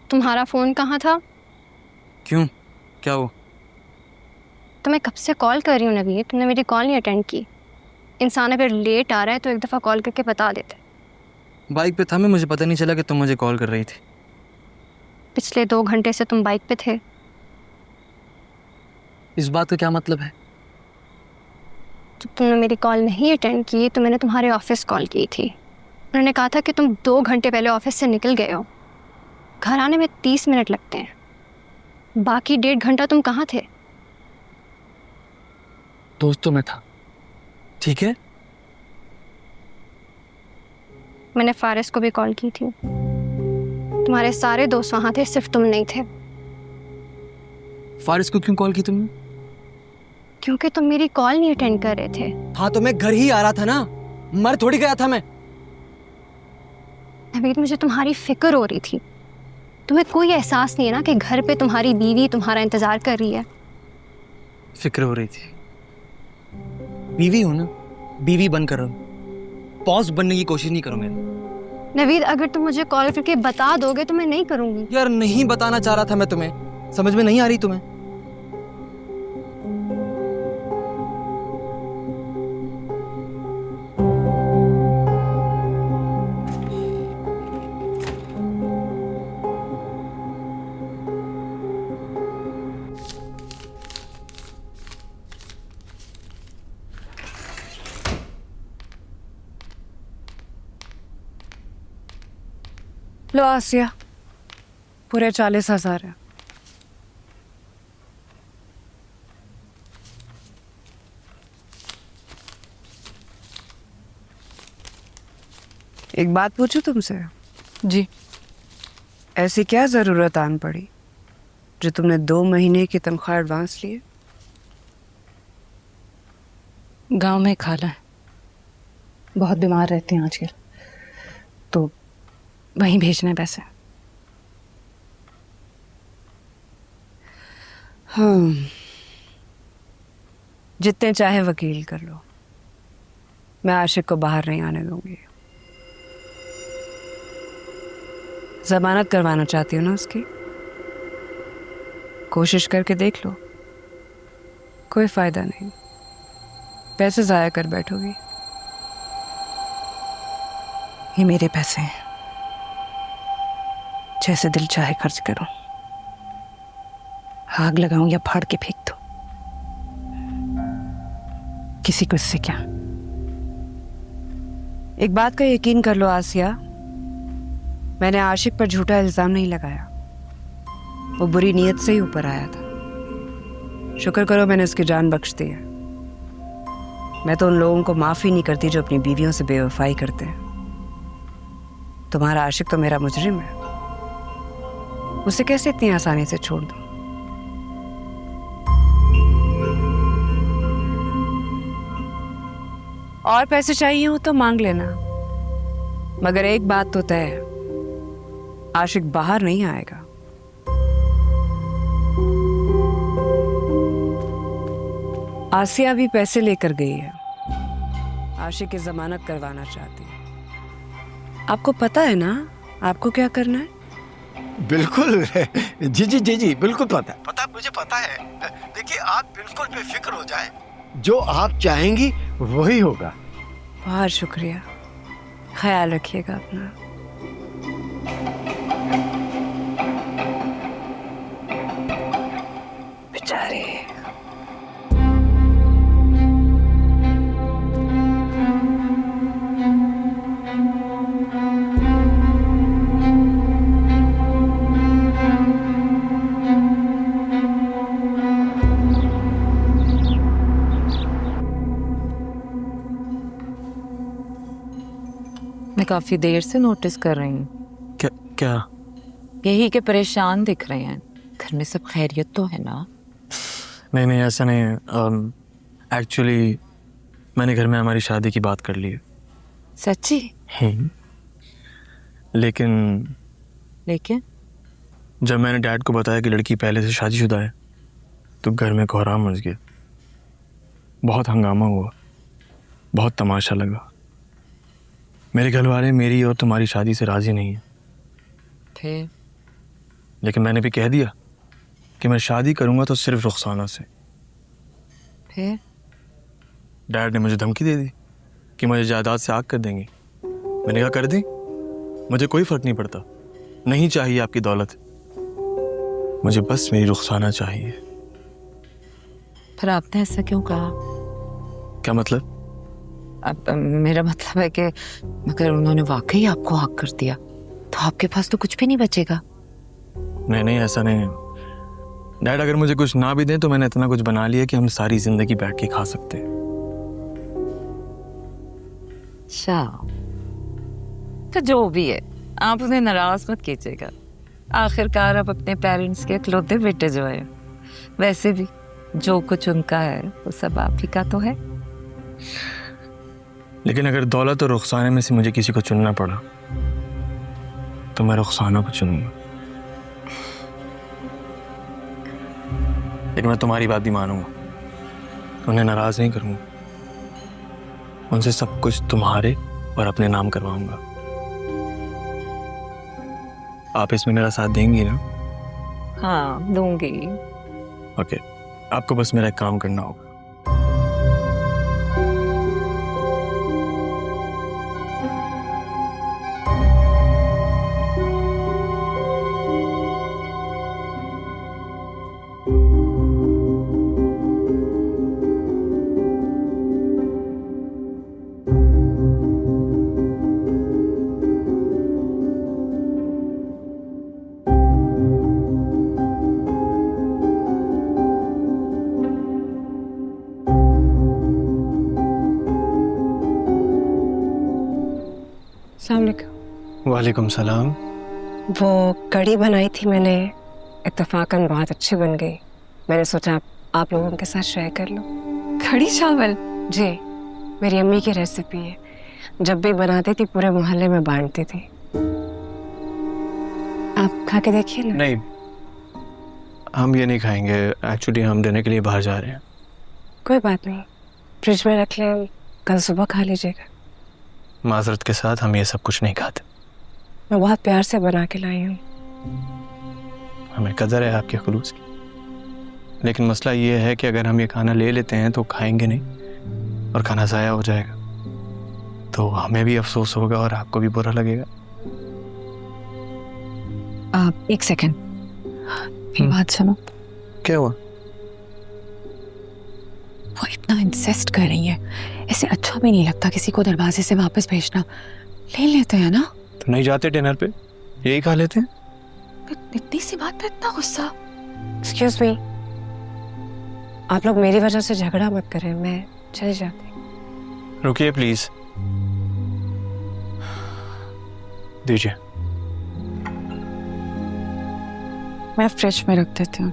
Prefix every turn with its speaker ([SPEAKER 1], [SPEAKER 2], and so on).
[SPEAKER 1] तुम्हारा फ़ोन कहाँ था?
[SPEAKER 2] क्यों, क्या हुआ?
[SPEAKER 1] तो मैं कब से कॉल कर रही हूँ नवीद, तुमने मेरी कॉल नहीं अटेंड की। इंसान अगर लेट आ रहा है तो एक दफ़ा कॉल करके बता देते।
[SPEAKER 2] बाइक पे था मैं, मुझे पता नहीं चला कि तुम मुझे कॉल कर रही थी।
[SPEAKER 1] पिछले 2 घंटे से तुम बाइक पे थे।
[SPEAKER 2] इस बात का क्या मतलब है?
[SPEAKER 1] जब तुमने मेरी कॉल नहीं अटेंड की तो मैंने तुम्हारे ऑफिस कॉल की थी। उन्होंने कहा था कि तुम 2 घंटे पहले ऑफिस से निकल गए हो। घर आने में 30 मिनट लगते हैं, बाकी 1.5 घंटा तुम कहाँ थे?
[SPEAKER 2] दोस्तों में था, ठीक है।
[SPEAKER 1] मैंने फारिस को भी कॉल की थी। तुम्हारे सारे दोस्त वहाँ थे, सिर्फ तुम नहीं थे।
[SPEAKER 2] फारिस को क्यों कॉल की तुमने?
[SPEAKER 1] क्योंकि तुम मेरी कॉल नहीं अटेंड कर रहे थे।
[SPEAKER 2] हाँ तो मैं घर ही आ रहा था ना, मर थोड़ी गया था मैं।
[SPEAKER 1] नवीद, मुझे तुम्हारी फिक्र हो रही थी। तुम्हें कोई एहसास नहीं है ना कि घर पे तुम्हारी बीवी तुम्हारा इंतजार कर रही है?
[SPEAKER 2] फिक्र हो रही थी। बीवी हो ना, बीवी बनकर रहो, बॉस बनने की कोशिश नहीं करो मेरे।
[SPEAKER 1] नवीद, अगर तुम मुझे कॉल करके बता दोगे तो मैं नहीं करूंगी।
[SPEAKER 2] यार नहीं बताना चाह रहा था मैं तुम्हें, समझ में नहीं आ रही तुम्हें?
[SPEAKER 3] लो आसिया, पूरे 40,000 है। एक बात पूछूं तुमसे?
[SPEAKER 4] जी।
[SPEAKER 3] ऐसी क्या जरूरत आन पड़ी जो तुमने 2 महीने की तनख्वाह एडवांस लिए?
[SPEAKER 4] गांव में खाला है, बहुत बीमार रहती हैं आजकल, तो वहीं भेजने पैसे।
[SPEAKER 3] हाँ, जितने चाहे वकील कर लो, मैं आशिक को बाहर नहीं आने दूंगी। जमानत करवाना चाहती हो ना उसकी? कोशिश करके देख लो, कोई फायदा नहीं, पैसे जाया कर बैठोगी।
[SPEAKER 4] ये मेरे पैसे हैं, जैसे दिल चाहे खर्च करो, आग लगाऊं या फाड़ के फेंक दो, किसी को इससे क्या।
[SPEAKER 3] एक बात का यकीन कर लो आसिया, मैंने आशिक पर झूठा इल्जाम नहीं लगाया। वो बुरी नीयत से ही ऊपर आया था। शुक्र करो मैंने उसकी जान बख्श दी है। मैं तो उन लोगों को माफ ही नहीं करती जो अपनी बीवियों से बेवफाई करते हैं। तुम्हारा आशिक तो मेरा मुजरिम है, उसे कैसे इतनी आसानी से छोड़ दूं? और पैसे चाहिए हो तो मांग लेना, मगर एक बात तो तय है, आशिक बाहर नहीं आएगा। आसिया भी पैसे लेकर गई है, आशिक की जमानत करवाना चाहती है। आपको पता है ना आपको क्या करना है?
[SPEAKER 5] बिल्कुल जी जी जी जी बिल्कुल पता मुझे पता है। देखिए आप बिल्कुल बेफिक्र हो जाएं, जो आप चाहेंगी वही होगा।
[SPEAKER 3] बहुत शुक्रिया, ख्याल रखिएगा अपना।
[SPEAKER 4] बेचारे। मैं काफी देर से नोटिस कर रही हूँ।
[SPEAKER 2] क्या क्या?
[SPEAKER 4] यही कि परेशान दिख रहे हैं। घर में सब खैरियत तो है ना?
[SPEAKER 2] नहीं नहीं, ऐसा नहीं है। एक्चुअली मैंने घर में हमारी शादी की बात कर ली है।
[SPEAKER 4] सच्ची?
[SPEAKER 2] लेकिन जब मैंने डैड को बताया कि लड़की पहले से शादीशुदा है तो घर में कोहराम मच गया। बहुत हंगामा हुआ, बहुत तमाशा लगा। मेरे घर वाले मेरी और तुम्हारी शादी से राजी नहीं है। लेकिन मैंने भी कह दिया कि मैं शादी करूंगा तो सिर्फ रुखसाना से।
[SPEAKER 3] फिर
[SPEAKER 2] डैड ने मुझे धमकी दे दी कि मुझे जायदाद से आग कर देंगे। मैंने कहा कर दी, मुझे कोई फर्क नहीं पड़ता, नहीं चाहिए आपकी दौलत, मुझे बस मेरी रुखसाना चाहिए।
[SPEAKER 3] फिर आपने ऐसा क्यों कहा?
[SPEAKER 2] क्या मतलब?
[SPEAKER 3] अब मेरा मतलब है कि अगर उन्होंने वाकई आपको आग कर दिया तो आपके पास तो कुछ भी नहीं बचेगा।
[SPEAKER 2] नहीं नहीं, ऐसा नहीं है डैड, अगर मुझे कुछ ना भी दें तो मैंने इतना कुछ बना लिया कि हम सारी जिंदगी बैठ के खा सकते हैं।
[SPEAKER 3] अच्छा, तो जो भी है आप उन्हें नाराज मत कीजिएगा। आखिरकार आप अपने पेरेंट्स के इकलौते बेटे जो है, वैसे भी जो कुछ उनका है वो सब आप ही का तो है।
[SPEAKER 2] लेकिन अगर दौलत और रुखसाने में से मुझे किसी को चुनना पड़ा तो मैं रुखसाना को चुनूंगा। लेकिन मैं तुम्हारी बात भी मानूंगा, उन्हें नाराज नहीं करूंगा, उनसे सब कुछ तुम्हारे और अपने नाम करवाऊंगा। आप इसमें मेरा साथ देंगी ना?
[SPEAKER 3] हाँ दूंगी।
[SPEAKER 2] ओके, आपको बस मेरा एक काम करना होगा।
[SPEAKER 6] वालेकुम सलाम।
[SPEAKER 7] वो कढ़ी बनाई थी मैंने, इत्तेफाकन बहुत अच्छी बन गई। मैंने सोचा आप लोगों के साथ शेयर कर लूं।
[SPEAKER 3] कढ़ी चावल?
[SPEAKER 7] जी, मेरी अम्मी की रेसिपी है, जब भी बनाती थी पूरे मोहल्ले में बांटती थी। आप खा के देखिए ना।
[SPEAKER 6] नहीं, हम ये नहीं खाएंगे, एक्चुअली हम देने के लिए बाहर जा रहे हैं।
[SPEAKER 7] कोई बात नहीं, फ्रिज में रख लें, कल सुबह खा लीजिएगा।
[SPEAKER 6] माजरत के साथ हम ये सब कुछ नहीं खाते।
[SPEAKER 7] मैं बहुत प्यार से बना के लाई हूँ।
[SPEAKER 6] हमें कदर है आपके खुलूस की, लेकिन मसला ये है कि अगर हम ये खाना ले लेते हैं तो खाएंगे नहीं और खाना ज़ाया हो जाएगा, तो हमें भी अफसोस होगा और आपको भी बुरा लगेगा।
[SPEAKER 4] आप एक सेकंड, मेरी बात सुनो।
[SPEAKER 6] क्या हुआ?
[SPEAKER 4] वो इतना इंसिस्ट कर रही है, ऐसे अच्छा भी नहीं लगता किसी को दरवाजे से वापस भेजना। ले लेते हैं ना?
[SPEAKER 6] तो नहीं जाते डिनर पे, यही खा लेते हैं।
[SPEAKER 4] इतनी सी बात पे इतना गुस्सा?
[SPEAKER 7] एक्सक्यूज मी, आप लोग मेरी वजह से झगड़ा मत करें, मैं चली जाती।
[SPEAKER 6] रुकिए प्लीज, दीजिए।
[SPEAKER 4] मैं फ्रिज में रख देती हूँ।